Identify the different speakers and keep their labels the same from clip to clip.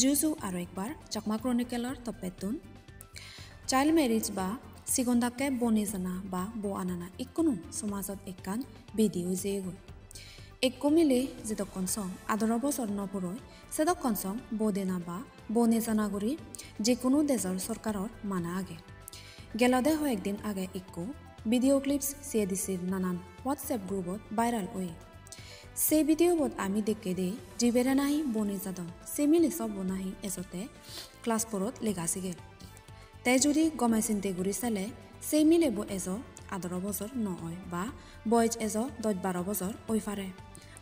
Speaker 1: জুজু আৰু একবাৰ Chakma ক্ৰনিকেলৰ তপেতুন child marriage বা সিগন্দাকে বনি জানা বা ব আনানা ইকোনো সমাজত একান বিধি হৈ যেগৈ একো মিলি যেটো কনসং আদৰ বছৰ নপৰৈ সেদক কনসং বদেনা বা বনে জানা কৰি যিকোনো দেশৰ চৰকাৰৰ মানা আগে গেলদে হয় একদিন আগে একো ভিডিঅ' ক্লিপস চিয়ে দিছিল নানান হোৱাটছএপ গ্ৰুপত ভাইৰাল হৈ সেই ভিডিঅ'বত আমি দেখে দে জিবেৰে নাহি বনে যাদম সে মিলি সব বনাহি এজতে ক্লাছ 4ত লেগাছিগে তাই যদি গমাই চিন্তে ঘূৰি চালে সেই মিলে ব এজ আদৰ বছৰ নহয় বা বয়স এজ 10-12 বছৰ হৈ পাৰে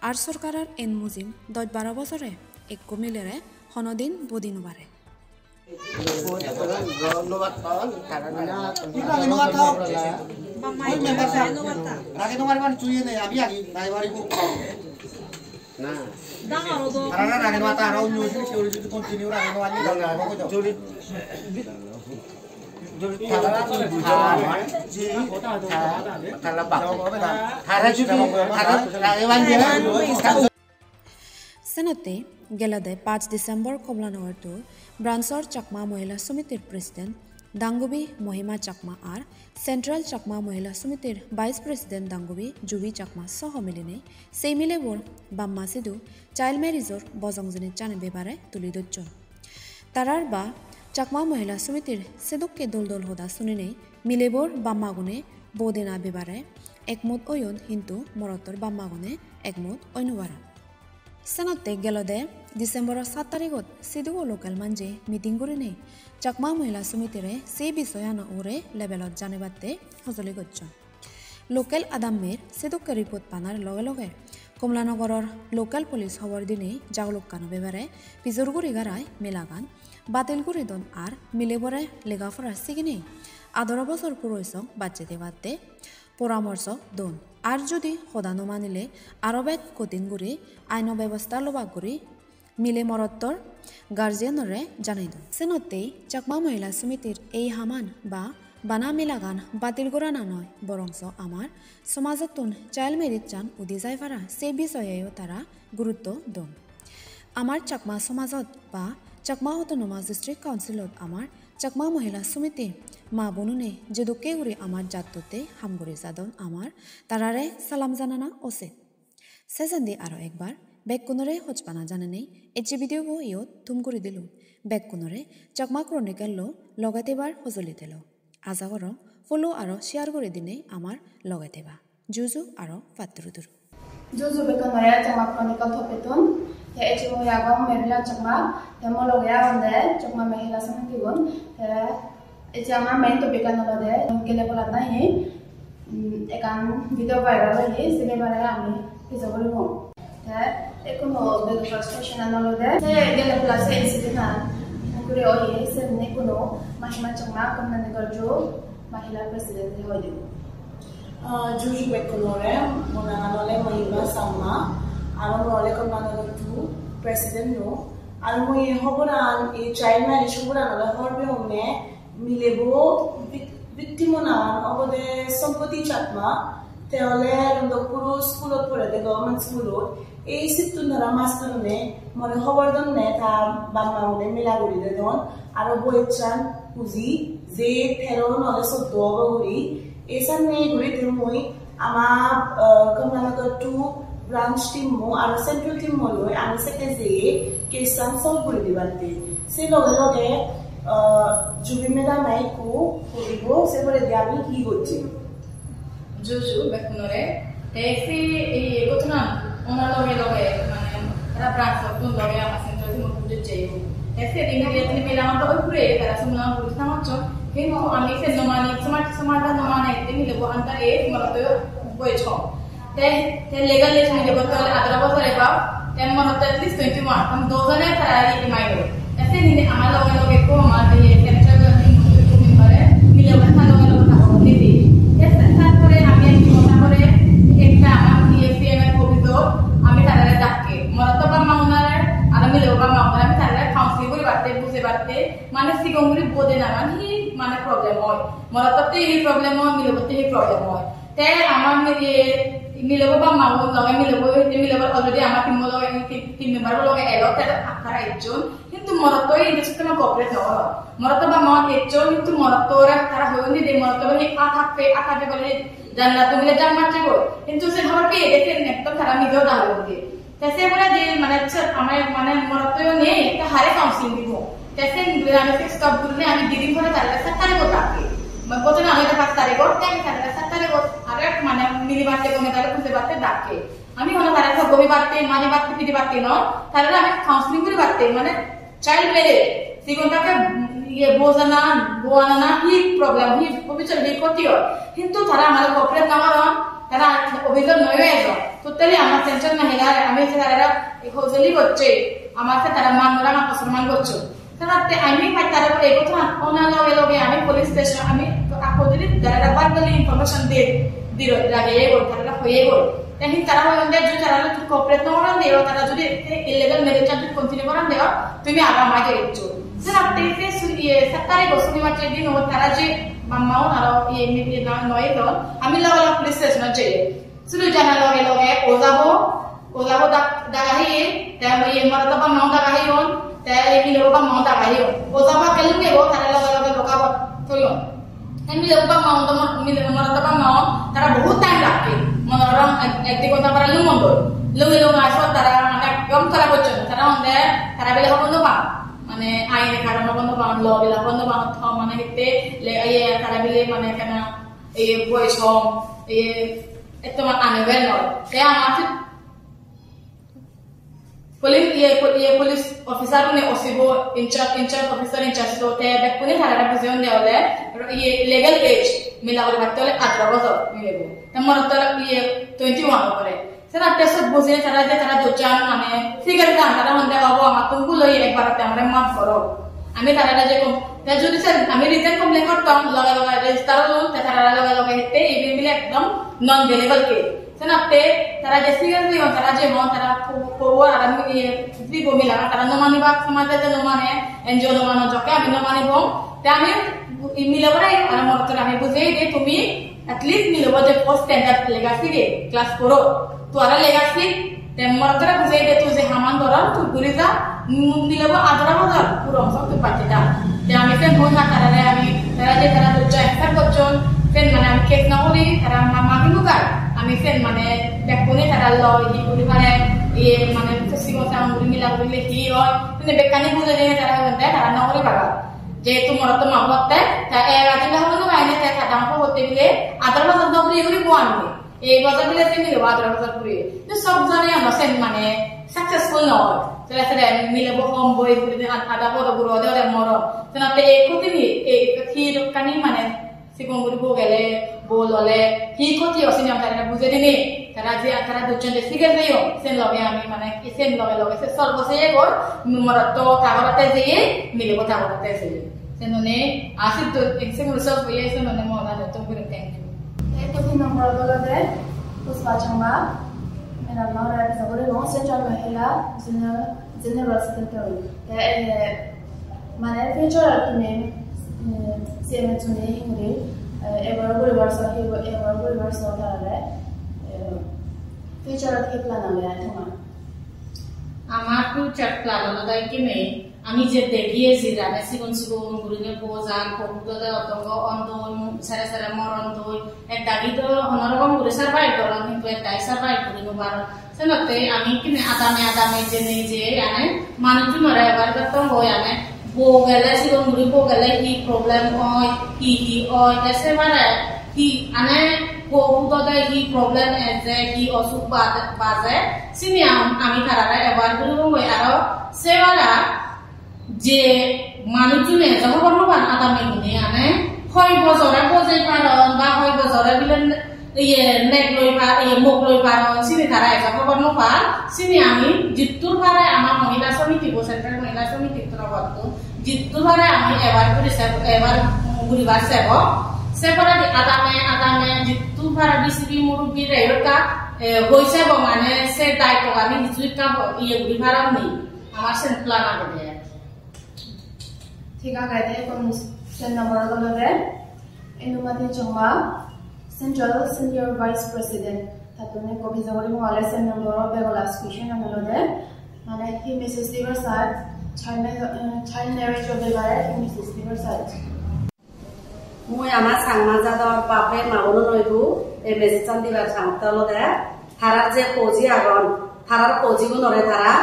Speaker 1: আৰু চৰকাৰৰ এন মুজিম 10-12 বছৰে একো মিলেৰে হনদিন বদিন পাৰে সেনতে গেলদে 5 ডিসেম্বৰ কমলানগৰটো ব্ৰাঞ্চৰ চাকমা মহিলা সমিতিৰ প্ৰেসিডেন্ট দাংগুবি মহিমা চাকমা আর সেন্ট্রাল চাকমা মহিলা সমিতির ভাইস প্রেসিডেন্ট দাংগুবি জুবি চাকমা সহ মিলিনে সেই মিলেবর বাম্মা সিধু চাইল্ড ম্যারিজর বজংজনে চানে বেবারে তুলি দচ্ছন তারার বা চাকমা মহিলা সমিতির সেদককে দল দল হদা শুনিনে মিলেবর বাম্মাগুনে বদেনা বেবারে একমত অয়ন কিন্তু মরতর বাম্মাগুনে একমত অন্যবারা সেনতে গেলদে ডিসেম্বরের 7 তারিখত সিধু লোকাল মানজে মিটিং করিনে চাকমা মহিলা সমিতিরে সেই বিষয়ানো ওরে লেভেলত জানিবাতে সজলি গচ্ছন লোকাল আদামের সিধুকে রিপোর্ট পানার লগে লগে কমলানগরের লোকাল পুলিশ খবর দিনে জাগলুকানো বেবারে পিজরগুড়ি গারায় মেলাগান বাতিলগুড়ি দন আর মিলেবরে লেগাফরার সিগিনে আদর বছর পুরৈসং বাচ্চেতে বাদতে পরামর্শ দন আর যদি সদানো মানিলে আরো বেগ কঠিন করে আইন ব্যবস্থা লবা করে মিলে মরত্তর গার্জিয়ানরে জানাই দন সেনতেই চাকমা মহিলা সমিতির এই হামান বা বানা মিলাগান বাতিল করা না নয় বরংস আমার সমাজতন চাইল্ড মেরিজ চান উদি যাই পারা সে বিষয়েও তারা গুরুত্ব দন আমার চাকমা সমাজত বা চাকমা অটোনমাস ডিস্ট্রিক্ট কাউন্সিলত আমার চাকমা মহিলা সমিতি মা বনুনে যে দুঃখে উড়ে আমার জাততে হামগরে যাদন আমার তারারে সালাম জানানা ওসে সেজান্দি আরো একবার বেগ কোনরে হজপানা জানানে এজি ভিডিও গো ইয়ত তুম করে দিল বেগ কোনরে চাকমা ক্রনিকেল লো লগাতেবার হজলি দিল আজাগর ফলো আরো শেয়ার করে দিনে আমার লগাতেবা জুজু আরো ফাত্রুদুরু
Speaker 2: Juju bekanaya chama chronicle thopetun he echimo yagam mehla chama hemologia onde chama mehla samitigun he echama main to bekanolode kele polana he ekan video viral he sebe bare ami kijobori ho he ekono the frustration anolode he kele plus incident kure oye semne kono mahima chama kamnane garjo mahila president he hoye
Speaker 3: Juju bekunore monanole mahima sama aro nole komanago tu president no aro moi hoboran e child marriage hoboran ole horbe omne milebo victimona obode sampoti chatma teole rundokuru school pore de government school ei situnara master ne mone hobordon ne ta bamma mone milaguri de don aro boichan puji je thero nole soddo guri Ehsan নে ঘুরে দিন মই আমার Kamalanagar 2 branch team মো আর central team মো লই আমি সেকে যে কেসান সলভ করে দিবাতে সে লগে লগে জুবি ম্যাডাম আইকো করিব সে পরে দি আমি কি করছি
Speaker 4: জুজু বেকুনরে এফি এই ঘটনা ওনার লগে লগে মানে তারা ব্রাঞ্চ কোন লগে আমার সেন্ট্রাল টিম মো যাইবো এফি ইমিডিয়েটলি মেলা আমার লগে ঘুরে তারা সুমনা বুঝতা মাত্র কিন্তু আমি সে জমানি সমাজটা জমানা একদিন মিলবো আন্তার এই মরতে বইছ তে লেগাল লেজ মিলবো তাহলে আদরা বছর এবা তেন মরতে at least 21 আমি দুজনে তারাই মাইলো এতে নিলে আমার লগে লগে কো আমার এই সেন্ট্রাল মেম্বারে মিলবো তার লগে লগে থাকো দিদি তারপরে আমি এক কথা করে একটা আমার ডিএফএম এর কবিত আমি তারারে ডাকে মরতে বা মাউনারে আর মিলবো বা মাউনারে আমি তারারে কাউন্সিলিং করে বাড়তে বুঝে বাড়তে মানে সিগমুরি বোদে না মানে প্রবলেম হয় মরততে এই প্রবলেম হয় মিলবতে এই প্রবলেম হয় তে আমার মিলব বা মাউন লগে মিলব অলরেডি আমার টিম লগে টিম মেম্বার লগে এলো তার আকার একজন কিন্তু কিন্তু মৰতই ইনডাষ্ট্ৰি মই কৰ্পৰেট নহয় মৰত বা মন এচো কিন্তু মৰতৰে তারা হয়নি দে মরত বলে আঠাপে বলে জানলা তুমি জান মারতে গো কিন্তু সে ধর পে দেখে একদম তারা নিজেও দাঁড়ালো দিয়ে তাসে বলে যে মানে আমার মানে মরতও নেই একটা হারে কাউন্সিলিং দিব তাসে আমি স্টপ করলে আমি দিদিন করে তারা সাতটারে গোটাকে প্রথমে আমি এটা 5 তারিখ করতে আমি তারা 7 তারিখ আরে মানে মিলি বাড়তে কমে তারা খুঁজে বাড়তে ডাকে আমি কোনো তারা সব গবি বাড়তে মাঝে বাড়তে পিটি বাড়তে ন তারা আমি কাউন্সিলিং করে বাড়তে মানে চাইল্ড ম্যারেজ সিগনটাকে ইয়ে বোঝানা বোয়ানা হি প্রবলেম হি অভিযোগ হি ক্ষতিও কিন্তু তারা আমার কর্পোরেট নামার তারা অভিযোগ নয় এসো টোটালি আমার সেন্টার মহিলা আমি তারা হজলি করছে আমার তারা মানরা না সম্মান করছে তারা আমি ভাই তারা এই কথা অনালগে লগে আমি পুলিশ স্টেশন আমি আকোদিলি যারা বারবারলি ইনফরমেশন দিল লাগে এই বল তারা হয়ে গেল তাই তারা হইন্দে যে তারা কর্পোরেট নামার দেও তারা যদি ইলিগাল ম্যারেজ চার্জ কন্টিনিউ করান দেও তুমি আগা মাঝে ইচ্ছো Sen aktivite suliye sakare gosuni macam ni no taraje mamau naro ye miti na noy don ami lawa police station aje sulu jana loge ozabo dagahi ta ye marata ba mau dagahi on ta ye milo ba mau dagahi on ozaba kelu ne go tara loge loka ba toyo ami lo ba mau to milo marata ba mau tara bahut time lagke monoram ekti kota para lu mondor lu ngaso tara anak gom tara bocon tara onde tara bela hono ba মানে আইনে কারণ বন্ধ বাউন ল বিলা বন্ধ বাউন থ মানে হিতে লে আই তারা বিলে মানে কেন এই বয়স হম এই এত মানে আনেবেল নয় তে আমার পুলিশ অফিসার নে ওসিবো ইনচার্জ অফিসার ইনচার্জ তো তে বেকুনি তারা বুঝিয়ন দেওলে এই লিগ্যাল এজ মিলা করে বাতে হলে 18 বছর মিলেবো তোমার তো 21 করে সেটা টেস্ট বুঝে তারা যে তারা দোচান মানে ফিগার গান তারা হন্দে বাবু আমার তুমি লই একবারতে আমরা মাফ করো আমি তারা যে কম তে যদি স্যার আমি রিটার্ন কমপ্লেইন করতাম লগা রেজিস্টার লুন তে তারা লগা হেতে এই বিলে একদম নন ভ্যালিবল কে সেনাতে তারা যে ফিগার দিও তারা যে মন তারা কোয়া আর আমি দিব মিলা তারা নমানিবা সমাজে যে নমানে এনজিও নমানো জকে আমি নমানিব তে আমি মিলাবরাই আর মরতে আমি বুঝে যে তুমি at least মিলব যে পোস্ট স্ট্যান্ডার্ড লেগাসি গে ক্লাস করো তোরা লেগাসি তে মরতরা বুঝে দে তুই যে হামান ধরার তুই ঘুরে যা মিলব 18,000 পুরো অংশ তুই পাচ্ছিটা তে আমি ফেন হই না আমি তারা যে তারা দুটো একসাথে করছন ফেন মানে আমি কেস না হলি তারা মামি মুকার আমি ফেন মানে দেখুনি তারা লয় হি বলি মানে এই মানে সিগতা আমুরি মিলা বলে কি হয় মানে বেকানি বুঝে যে তারা হতে তারা না হলি বাবা যেহেতু মরত মাহতে তা এর আগে হলো আইনে তা দাম হতে বিলে 18,000 দবরি এগুলি কোয়ানবে এই বাজার বিলে তিনি 18,000 পুরি তো সব জানে আমরা সেন মানে সাকসেসফুল নয় সেটা সেটা মিলে বহম বই বলে আদা বড় বড় ওদের মর তেনাতে এই কতিনি এই কি দোকানি মানে সিকঙ্গুরি গেলে বললে কি কতি অসিনি আমরা বুঝে দিনি তারা যে তারা দুজন যে সিগার দেও সেন লগে আমি মানে সেন লগে সে সর্বসে গো মরত কাগরতে দিয়ে মিলবো কাগরতে দিয়ে সেননে আসি তো এক্সেম রিসার্চ হয়ে সেননে মনা তো করে থ্যাংক ইউ
Speaker 2: এই কতি নম্বর বলতে পুষ্পা চাংমা मेरा नाम है सबरे नो सेंट्रल महिला जनरल सेक्रेटरी माने फ्यूचर तुने सीएम तुने हिंगे एवर वर्ष तारे फ्यूचर के प्लान आले তোমার
Speaker 5: আমার ফিউচার প্ল্যান হলো তাই কি নেই আমি যে দেখিয়েছি রানে সিগন সিগন গুরুনে বোজান কবুতরে অতঙ্গ অন্ধন সারা সারা মরণ দই এক দাগি তো অন্যরকম করে সার্ভাইভ করলাম কিন্তু একটাই সার্ভাইভ করে নেবার সেনতে আমি কিনে আদামে যে আনে মানুষজনরা এবার তো হয় আনে বোগেলে সিগন গুরি বোগেলে কি প্রবলেম হয় কি হয় তাসে মানে কি আনে কবুতরে কি প্রবলেম আছে কি অসুখ বাজে সিনি আমি তারা এবার গুলো হয় আর সেওয়ালা যে মানুষজনে যখন বান আদামে কিনে আনে হয় বছরে বোঝে পারন বা হয় বছরে বিলেন ইয়ে নেক লই পা ইয়ে মুখ লই পারন সিনি তারা যখন পার সিনি আমি জিত্তুর পারে আমার মহিলা সমিতি সেন্ট্রাল মহিলা সমিতি তরফত জিত্তুর পারে আমি এবার ঘুরিবার সেবক সেপরা আদামে জিত্তুর পারে বিসিবি মুরব্বী রেয়তা হইছে মানে সে দায়িত্ব আমি কিছুটা ইয়ে ঘুরিবার নেই আমার সেন প্ল্যান আছে
Speaker 2: ঠিক আছে কোন সেন নম্বর বলতে এনুমাতি চাংমা সেন্ট্রাল সিনিয়র ভাইস প্রেসিডেন্ট তাতনে কবি জগরি মহালে সেন নম্বর বেগলাস কিশন আমলদে মানে হি মেসেজ দিবার সাথ child marriage whatever in 60%.
Speaker 6: Moi ama sangma jador bape magono noidu e mesisan dibar sangtalo de harar je poji agon harar poji gunore thara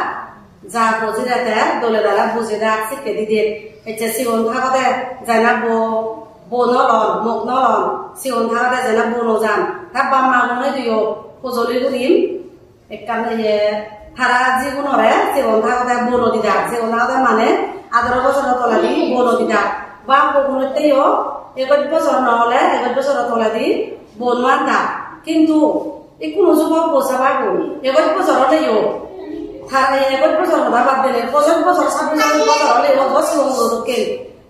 Speaker 6: ja poji rete dole dala buji da sikke didie eche sigon thagode jana bo nolon mok nolon sigon thagode jana bo nojan tabba magono diyo pojoli gurim ekkan ye thara jigunore sigon thagode bo nodida sigon thagode mane 18 বছর তলাদি bo nodida ba bo gunoteyo 1 বছর নহলে 1 বছর তলাদি বনওয়ান দা কিন্তু কোনো যুবক বোঝাবা করি 1 বছর হলেও তারা 1 বছর হওয়া বাদ দিলে 25 বছর 26 বছর হলে 10 বছর কে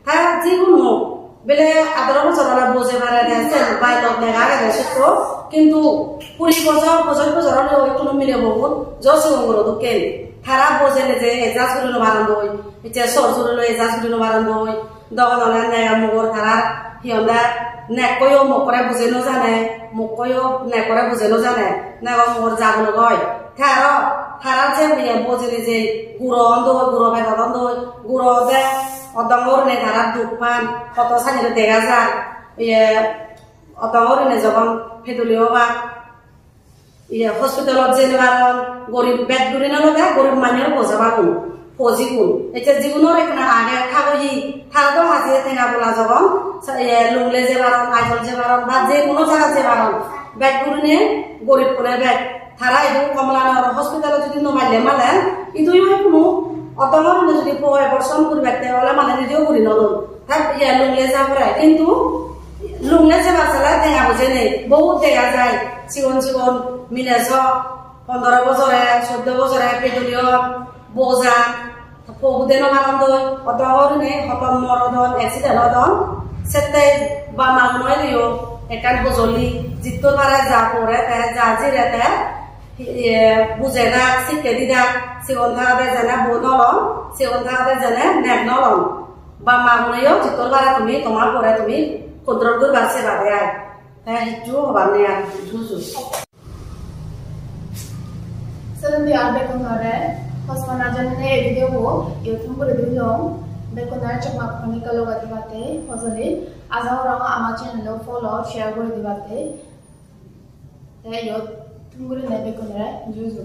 Speaker 6: হ্যাঁ জীবন বেলে 18 বছর হলে বোঝে পারে না বাই লোক নেগা গেছে তো কিন্তু 20 বছর 25 বছর হলে কোনো মিলে বহুত 10 বছর কে তারা বোঝে যে এজাজ করে বারান দই এটা সরজুরে এজাজ করে বারান দই দগনলে নেগা মুগর তারা হিয়ন্দা নেকয়ো মকরে বুঝে ন জানে মকয়ো নেকরে বুঝে ন জানে নেগা মুগর জাগন গয় থারা যে বিয়ে বুঝিনি যে গুড়ো অন্ধ গুড়ো বেদন অন্ধ গুড়ো দে অদঙ্গর নে তারা দুপান কত সানি দেখা যায় ইয়ে অদঙ্গর নে যখন ফেদুলিও বা ইয়ে হসপিটালত যে কারণ গরিব বেদ গুড়ি নলগে গরিব মানুষের বোঝাবা কোন পজিগুন এটা জীবনের এখানে আগে থাকই থাকতো হাজিয়ে থেনা বলা যখন লুংলে যে বারণ আইজল যে বারণ বা যে কোনো জায়গা যে বারণ ব্যাগ গুড়ি নিয়ে গরিব করে ব্যাগ তারা এই কমলানগর হসপিটালে যদি নমাইলে মানে কিন্তু কোনো অতমর যদি অপারেশন করি ব্যাগতে হলে মানে নিজেও করি নতুন তার লুংলে যা করে কিন্তু লুংলে যে বাচ্চারা দেখা বুঝে নেই বহুত দেখা যায় চিকন চিকন মিলেছ 15 বছরে 14 বছরে পেটুলিও বোঝা পহুদেন মানন্দ অতমর নে হতম মরদন অ্যাক্সিডেন্ট হদন সেতে বা মানুষ দিও একান বজলি জিত্তর পারে যা করে যা জিরেতে বুঝে না শিখে দিদা সেগন থাকাতে জানে বো নলন সেগন থাকাতে জানে নেক নলন বা মানুষও জিত্তর পারে তুমি তোমার পরে তুমি কন্ট্রোল করে বাড়ছে বাড়ে আয় তাই হিচু হবার নেই আর বুঝু
Speaker 2: Suddenly, I become Hosman Ajane video YouTube করে দিলাম বেকনার চকমাক খনিকা লগাতে বাতে ফজলে আজাও রং আমার চ্যানেল ফলো শেয়ার করে দিবাতে তাই ইয়ত তুমি করে নেবে কোনরা জুজু